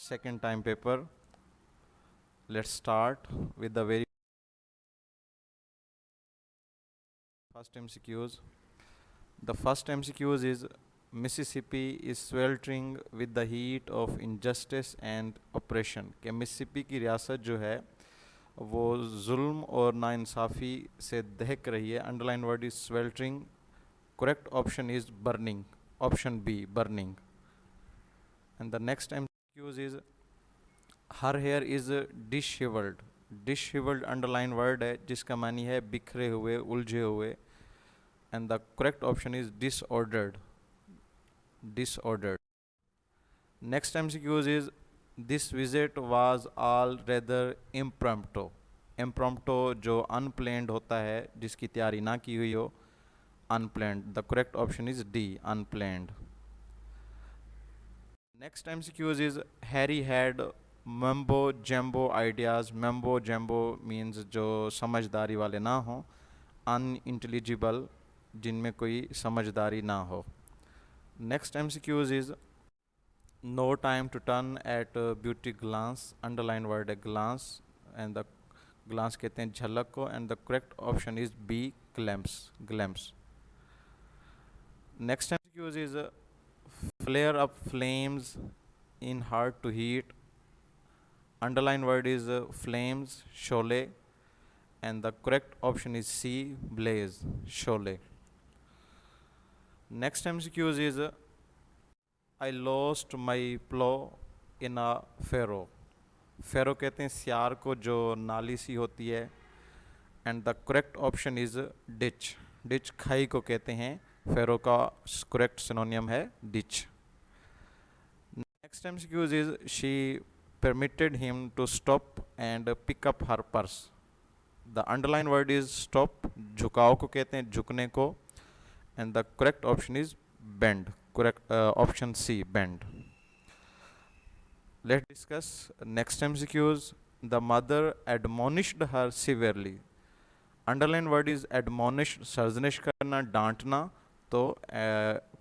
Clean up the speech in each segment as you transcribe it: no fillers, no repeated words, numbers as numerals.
second time paper. Let's start with the very first MCQs. The first MCQs is Mississippi is sweltering with the heat of injustice and oppression. कि Mississippi की रियासत जो है वो जुल्म और नाइंसाफ़ी से दहक रही है. Underline word is sweltering. Correct option is burning. Option B, burning. And the next MCQs is her hair is disheveled. Disheveled underline word है जिसका मानी है बिखरे हुए, उलझे हुए. And the correct option is disordered. Disordered. Next MCQs is this visit was all rather impromptu. Impromptu जो unplanned होता है, जिसकी तैयारी ना की हुई हो, unplanned. The correct option is D, unplanned. Next MCQs is Harry had mumbo jumbo ideas. Mumbo jumbo means जो समझदारी वाले ना हो, unintelligible जिनमें कोई समझदारी ना हो. Next MCQs is no time to turn at beauty glance. Underline word है glance, and the glance कहते हैं झलक को, and the correct option is B, glimpse. Glimpse. Next MCQs is flare up flames in hard to heat. Underline word is flames, Sholay, and the correct option is C, blaze, Sholay. Next MCQs is I lost my plow in a furrow. Furrow कहते हैं सियार को जो नाली सी होती है, and the correct option is ditch. Ditch खाई को कहते हैं. Furrow का correct synonym है ditch. Next MCQs is she permitted him to stop and pick up her purse. The underline word is stop. झुकाव को कहते हैं झुकने को, and the correct option is bend. Correct option C, bend. Let's discuss next MCQs. The mother admonished her severely. Underline word is admonish, सर्जनिश करना, डांटना. तो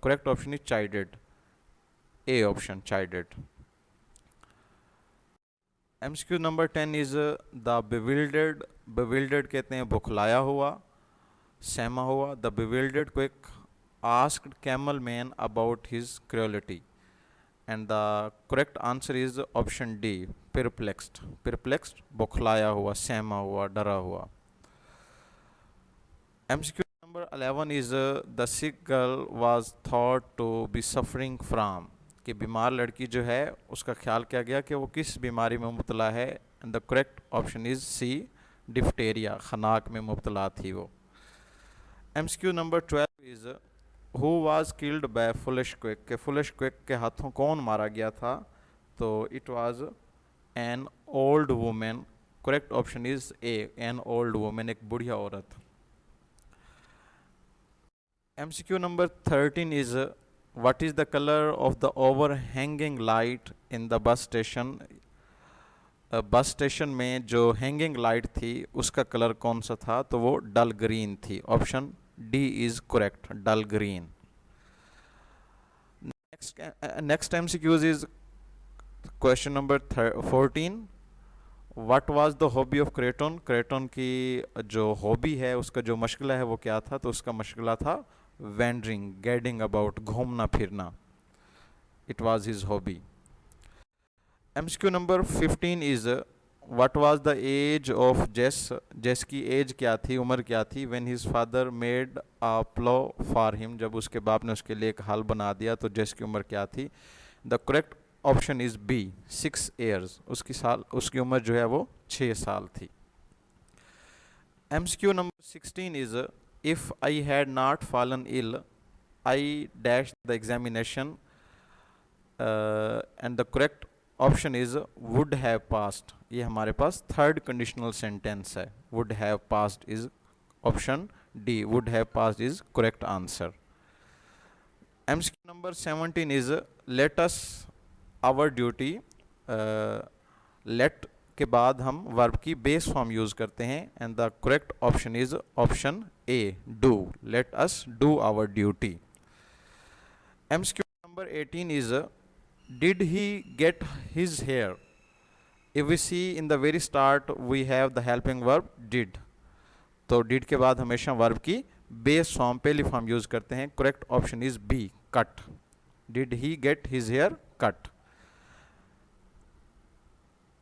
correct option is chided. A option, chided. MCQ number 10 is the bewildered. Bewildered कहते हैं बुखलाया हुआ, सहमा हुआ. The bewildered quick asked camel man about his cruelty, and the correct answer is option D, perplexed. Perplexed, बुखलाया हुआ, सहमा हुआ, डरा हुआ. MCQ number 11 is the sick girl was thought to be suffering from. कि बीमार लड़की जो है उसका ख्याल किया गया कि वो किस बीमारी में मुब्तला है, and the correct option is C, डिफ्टेरिया, खनाक में मुब्तला थी वो. MCQ number 12 is who was killed by foolish quick. के foolish quick के हाथों कौन मारा गया था? तो it was an old woman. Correct option is A, an old woman, एक बुढ़िया औरत. MCQ number 13 is what is the color of the overhanging light in the bus station. Bus station में जो हैंगिंग लाइट थी उसका colour कौन सा था? तो वो डल ग्रीन थी. Option D is correct, dull green. Next MCQs is question number 14. What was the hobby of Kreton. Kreton की जो हॉबी है, उसका जो मशगला है वो क्या था? तो उसका मशगला था वैंडरिंग, गैडिंग अबाउट, घूमना फिरना. It was his hobby. MCQ number 15 is what was the age of Jess. Jess की एज क्या थी, उम्र क्या थी? when his father made a plow for him. जब उसके बाप ने उसके लिए एक हल बना दिया तो जेस की उम्र क्या थी? the correct option is B, 6 years. उसकी उम्र जो है वो 6 साल थी. MCQ number 16 is if I had not fallen ill, I dashed the examination, and the correct option is would have passed. ये हमारे पास थर्ड कंडीशनल सेंटेंस है. Would have passed is option D, would have passed is correct answer. MCQ नंबर 17 is let us our duty. Let के बाद हम verb की base form use करते हैं, and the correct option is option A, do. Let us do our duty. MCQ नंबर 18 is Did he get his hair? If we see in the very start we have the helping verb did. तो did के बाद हमेशा verb की base form पहली form use करते हैं. Correct option is B, cut. Did he get his hair cut?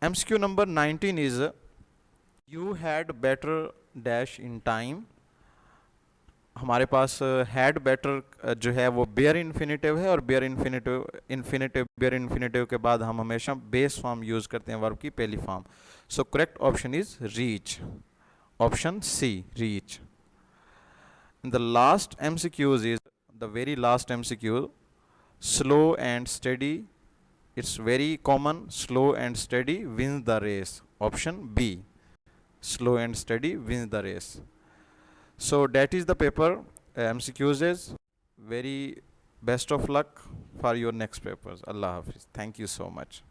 MCQ number 19 is you had better dash in time. हमारे पास had better जो है वो बेयर इन्फिनेटिव है, और बेयर इन्फिनेटिव के बाद हम हमेशा बेस फॉर्म यूज करते हैं वर्ब की पहली form. So correct option is reach, option C, reach. The last MCQs is the very last MCQ, slow and steady. It's very common. Slow and steady wins the race. Option B. Slow and steady wins the race. So that is the paper. MCQs is very best of luck for your next papers. Allah Hafiz. Thank you so much.